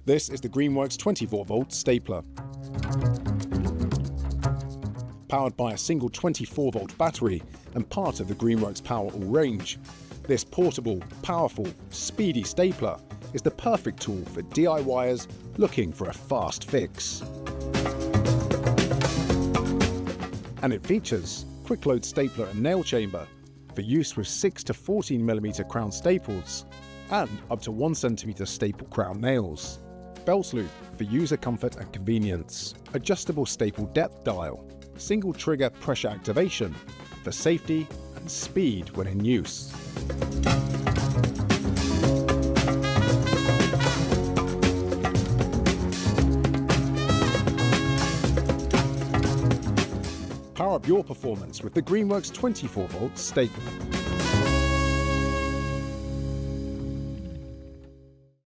This is the Greenworks 24V stapler. Powered by a single 24V battery and part of the Greenworks Power All range, this portable, powerful, speedy stapler is the perfect tool for DIYers looking for a fast fix. And it features quick load stapler and nail chamber for use with 6 to 14mm crown staples and up to 1cm staple crown nails. Belt loop for user comfort and convenience. Adjustable staple depth dial. Single trigger pressure activation for safety and speed when in use. Power up your performance with the Greenworks 24V stapler.